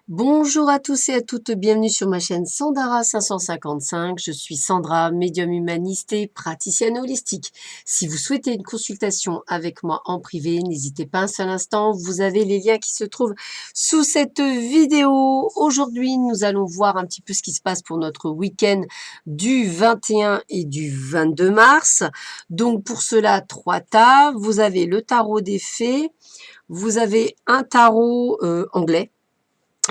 Bonjour à tous et à toutes, bienvenue sur ma chaîne Sandara 555. Je suis Sandra, médium humaniste et praticienne holistique. Si vous souhaitez une consultation avec moi en privé, n'hésitez pas un seul instant, vous avez les liens qui se trouvent sous cette vidéo. Aujourd'hui, nous allons voir un petit peu ce qui se passe pour notre week-end du 21 et du 22 mars. Donc pour cela, 3 tables, vous avez le tarot des fées, vous avez un tarot anglais,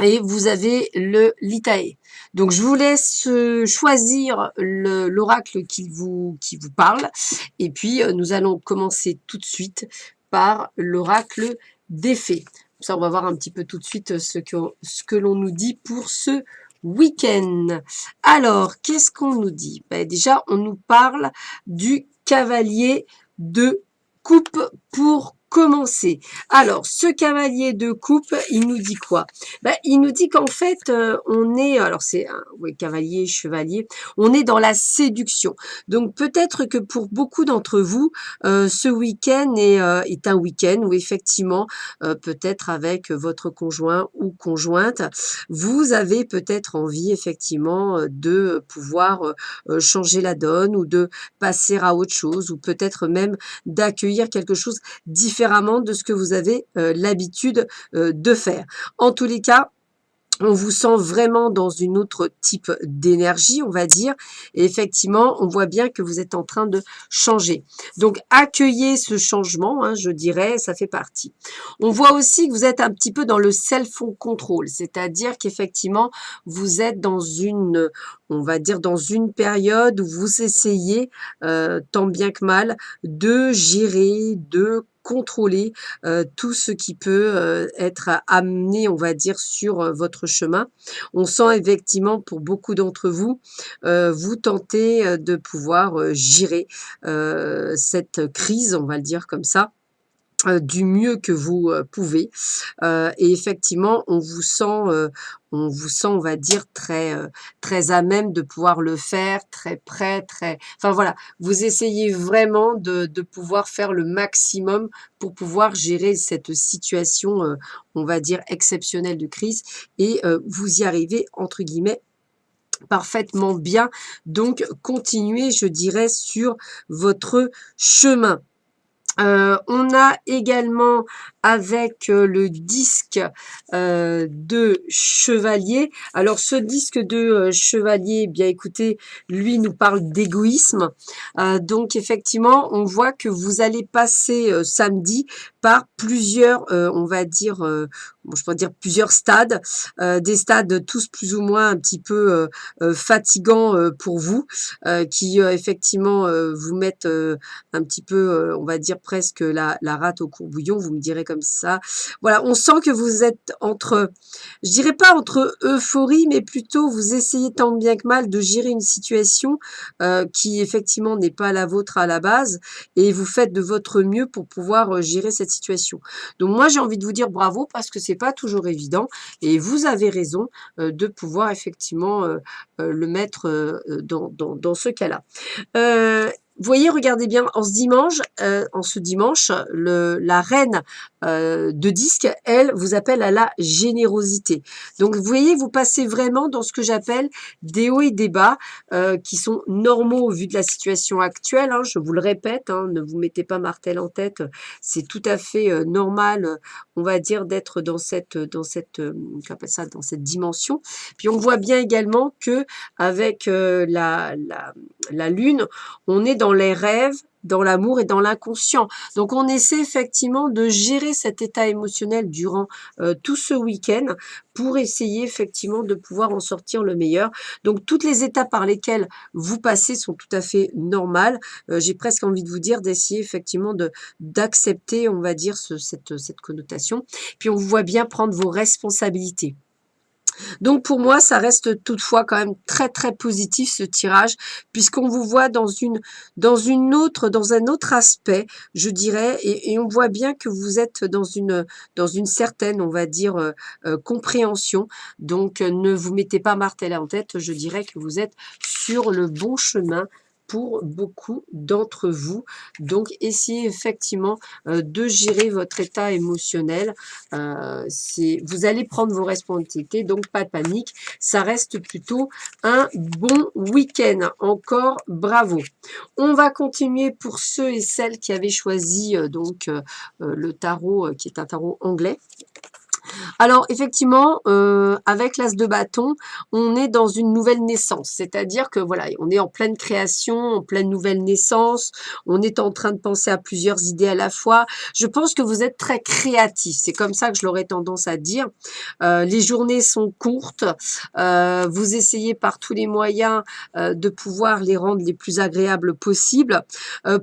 et vous avez le Litae. Donc, je vous laisse choisir l'oracle qui vous parle. Et puis, nous allons commencer tout de suite par l'oracle des fées. Ça, on va voir un petit peu tout de suite ce que l'on nous dit pour ce week-end. Alors, qu'est-ce qu'on nous dit? Déjà, on nous parle du cavalier de coupe pour commencer. Alors, ce cavalier de coupe, il nous dit quoi? Il nous dit qu'en fait, on est, alors c'est cavalier, chevalier, on est dans la séduction. Donc peut-être que pour beaucoup d'entre vous, ce week-end est un week-end où effectivement, peut-être avec votre conjoint ou conjointe, vous avez peut-être envie effectivement de pouvoir changer la donne ou de passer à autre chose ou peut-être même d'accueillir quelque chose différemment de ce que vous avez l'habitude de faire. En tous les cas, on vous sent vraiment dans une autre type d'énergie, on va dire. Et effectivement, on voit bien que vous êtes en train de changer. Donc, accueillez ce changement, je dirais, ça fait partie. On voit aussi que vous êtes un petit peu dans le self-control, c'est-à-dire qu'effectivement, vous êtes dans une, on va dire, dans une période où vous essayez, tant bien que mal, de gérer, de contrôler tout ce qui peut être amené, on va dire, sur votre chemin. On sent effectivement pour beaucoup d'entre vous, vous tentez de pouvoir gérer cette crise, on va le dire comme ça, du mieux que vous pouvez. Et effectivement, on vous sent, on va dire, très à même de pouvoir le faire, très prêt, très... Enfin voilà, vous essayez vraiment de pouvoir faire le maximum pour pouvoir gérer cette situation, on va dire, exceptionnelle de crise. Et vous y arrivez, entre guillemets, parfaitement bien. Donc, continuez, je dirais, sur votre chemin. On a également avec le disque de chevalier. Alors ce disque de chevalier, eh bien écoutez, lui nous parle d'égoïsme. Donc effectivement, on voit que vous allez passer samedi par plusieurs, on va dire, bon, je pourrais dire plusieurs stades, des stades tous plus ou moins un petit peu fatigants pour vous, qui effectivement vous mettent un petit peu, on va dire presque la rate au courbouillon, vous me direz comme ça. Voilà, on sent que vous êtes entre, je dirais pas entre euphorie, mais plutôt vous essayez tant bien que mal de gérer une situation qui effectivement n'est pas la vôtre à la base et vous faites de votre mieux pour pouvoir gérer cette situation. Donc moi j'ai envie de vous dire bravo parce que c'est pas toujours évident et vous avez raison de pouvoir effectivement le mettre dans ce cas-là. Vous voyez, regardez bien, en ce dimanche, la reine de disque, elle, vous appelle à la générosité. Donc, vous voyez, vous passez vraiment dans ce que j'appelle des hauts et des bas qui sont normaux au vu de la situation actuelle. Je vous le répète, ne vous mettez pas martel en tête. C'est tout à fait normal, on va dire, d'être dans qu'on appelle ça, dans cette dimension. Puis, on voit bien également que avec la lune, on est dans les rêves, dans l'amour et dans l'inconscient. Donc, on essaie effectivement de gérer cet état émotionnel durant tout ce week-end pour essayer effectivement de pouvoir en sortir le meilleur. Donc, toutes les étapes par lesquelles vous passez sont tout à fait normales. J'ai presque envie de vous dire d'essayer effectivement d'accepter, on va dire, cette connotation. Puis, on vous voit bien prendre vos responsabilités. Donc pour moi, ça reste toutefois quand même très très positif ce tirage, puisqu'on vous voit dans un autre aspect, je dirais, et on voit bien que vous êtes dans une certaine, on va dire, compréhension. Donc ne vous mettez pas martel en tête, je dirais que vous êtes sur le bon chemin pour beaucoup d'entre vous. Donc, essayez effectivement de gérer votre état émotionnel. Vous allez prendre vos responsabilités, donc pas de panique. Ça reste plutôt un bon week-end. Encore bravo. On va continuer pour ceux et celles qui avaient choisi le tarot, qui est un tarot anglais. Alors effectivement, avec l'as de bâton, on est dans une nouvelle naissance. C'est-à-dire que voilà, on est en pleine création, en pleine nouvelle naissance. On est en train de penser à plusieurs idées à la fois. Je pense que vous êtes très créatif. C'est comme ça que je l'aurais tendance à dire. Les journées sont courtes. Vous essayez par tous les moyens de pouvoir les rendre les plus agréables possibles.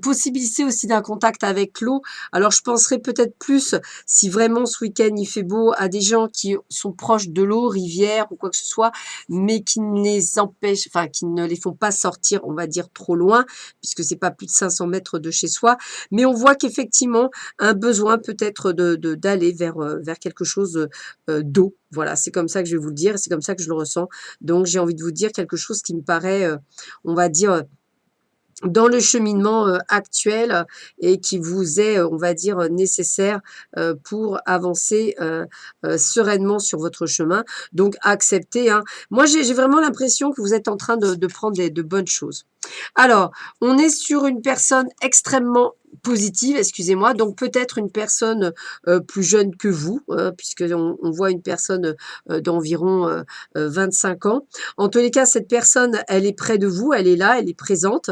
Possibilité aussi d'un contact avec l'eau. Alors je penserais peut-être plus, si vraiment ce week-end il fait beau, à des gens qui sont proches de l'eau, rivière ou quoi que ce soit, mais qui ne les empêchent, enfin qui ne les font pas sortir, on va dire, trop loin, puisque c'est pas plus de 500 mètres de chez soi. Mais on voit qu'effectivement, un besoin peut-être d'aller vers quelque chose d'eau. Voilà, c'est comme ça que je vais vous le dire, c'est comme ça que je le ressens. Donc j'ai envie de vous dire quelque chose qui me paraît, on va dire, dans le cheminement actuel et qui vous est, on va dire, nécessaire pour avancer sereinement sur votre chemin. Donc, acceptez. Hein. Moi, j'ai vraiment l'impression que vous êtes en train de prendre de bonnes choses. Alors, on est sur une personne extrêmement positive, excusez-moi, donc peut-être une personne plus jeune que vous, puisque on voit une personne d'environ 25 ans. En tous les cas, cette personne, elle est près de vous, elle est là, elle est présente.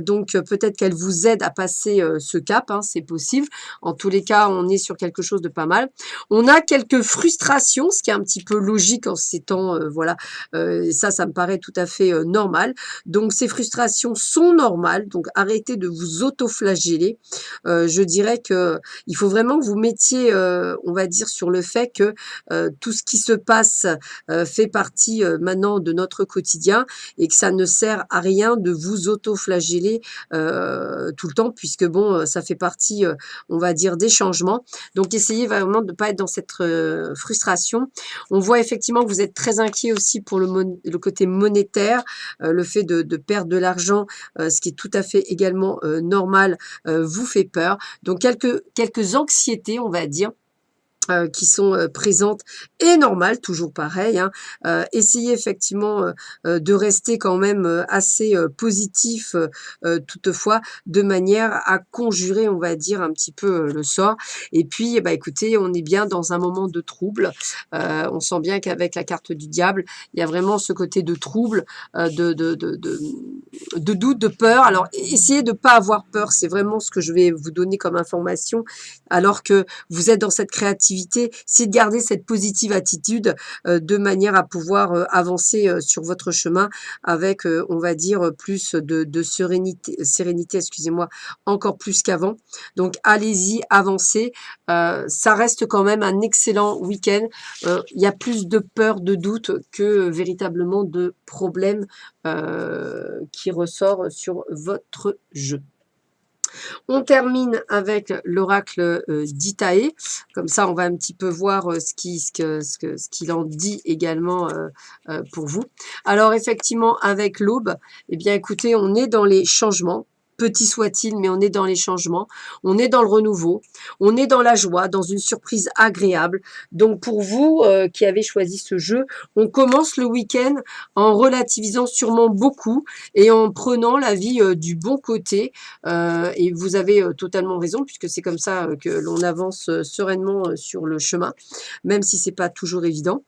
Donc, peut-être qu'elle vous aide à passer ce cap, hein, c'est possible. En tous les cas, on est sur quelque chose de pas mal. On a quelques frustrations, ce qui est un petit peu logique en ces temps, voilà. Et ça me paraît tout à fait normal. Donc, ces frustrations sont normales. Donc, arrêtez de vous auto-flageller. Je dirais que il faut vraiment que vous mettiez, on va dire, sur le fait que tout ce qui se passe fait partie maintenant de notre quotidien et que ça ne sert à rien de vous auto-flageller tout le temps puisque bon, ça fait partie, on va dire, des changements. Donc, essayez vraiment de ne pas être dans cette frustration. On voit effectivement que vous êtes très inquiet aussi pour le côté monétaire, le fait de perdre de l'argent, ce qui est tout à fait également normal, vous fait peur. Donc, quelques anxiétés, on va dire, qui sont présentes et normales, toujours pareil. Hein. Essayez effectivement de rester quand même assez positif toutefois, de manière à conjurer, on va dire, un petit peu le sort. Et puis, bah, écoutez, on est bien dans un moment de trouble. On sent bien qu'avec la carte du diable, il y a vraiment ce côté de trouble, de doute, de peur. Alors, essayez de ne pas avoir peur. C'est vraiment ce que je vais vous donner comme information. Alors que vous êtes dans cette créativité, c'est de garder cette positive attitude de manière à pouvoir avancer sur votre chemin avec, on va dire, plus de sérénité, excusez-moi, encore plus qu'avant. Donc, allez-y, avancez. Ça reste quand même un excellent week-end. Il y a plus de peur, de doute que véritablement de problèmes qui ressort sur votre jeu. On termine avec l'oracle d'Itaé. Comme ça, on va un petit peu voir ce qu'il en dit également pour vous. Alors, effectivement, avec l'aube, eh bien, écoutez, on est dans les changements. Petit soit-il, mais on est dans les changements, on est dans le renouveau, on est dans la joie, dans une surprise agréable. Donc pour vous qui avez choisi ce jeu, on commence le week-end en relativisant sûrement beaucoup et en prenant la vie du bon côté. Et vous avez totalement raison, puisque c'est comme ça que l'on avance sereinement sur le chemin, même si c'est pas toujours évident.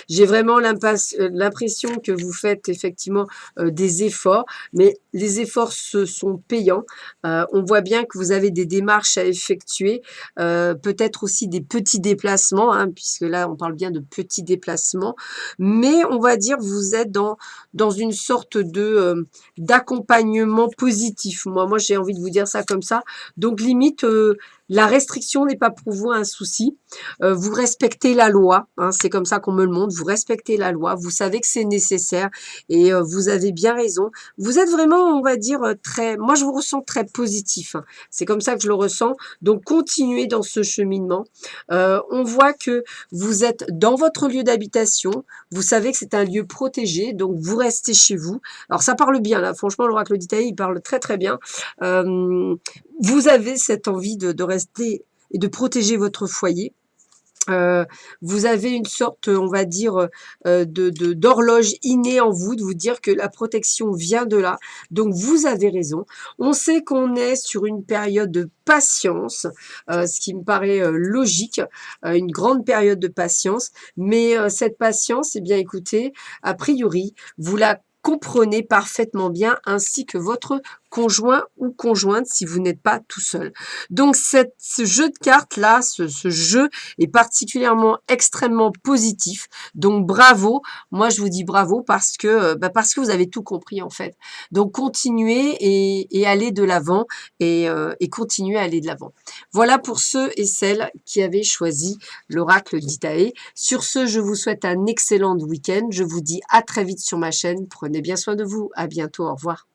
J'ai vraiment l'impression que vous faites effectivement des efforts, mais les efforts se sont payants. On voit bien que vous avez des démarches à effectuer, peut-être aussi des petits déplacements, hein, puisque là on parle bien de petits déplacements, mais on va dire vous êtes dans une sorte de d'accompagnement positif. Moi j'ai envie de vous dire ça comme ça. Donc limite la restriction n'est pas pour vous un souci. Vous respectez la loi, hein, c'est comme ça qu'on me le montre, vous respectez la loi, vous savez que c'est nécessaire et vous avez bien raison. Vous êtes vraiment vraiment, on va dire, très... Moi, je vous ressens très positif, hein. C'est comme ça que je le ressens. Donc, continuez dans ce cheminement. On voit que vous êtes dans votre lieu d'habitation. Vous savez que c'est un lieu protégé, donc vous restez chez vous. Alors, ça parle bien, là. Franchement, l'oracle d'Itaï, il parle très, très bien. Vous avez cette envie de rester et de protéger votre foyer. Vous avez une sorte, on va dire, d'horloge innée en vous, de vous dire que la protection vient de là. Donc, vous avez raison. On sait qu'on est sur une période de patience, ce qui me paraît logique, une grande période de patience. Mais cette patience, eh bien, écoutez, a priori, vous la comprenez parfaitement bien, ainsi que votre conjoint ou conjointe si vous n'êtes pas tout seul. Donc, ce jeu de cartes-là, ce jeu est particulièrement extrêmement positif. Donc bravo, moi je vous dis bravo parce que vous avez tout compris en fait. Donc continuez et allez de l'avant et continuez à aller de l'avant. Voilà pour ceux et celles qui avaient choisi l'oracle d'Itaé. Sur ce, je vous souhaite un excellent week-end. Je vous dis à très vite sur ma chaîne. Prenez bien soin de vous. À bientôt. Au revoir.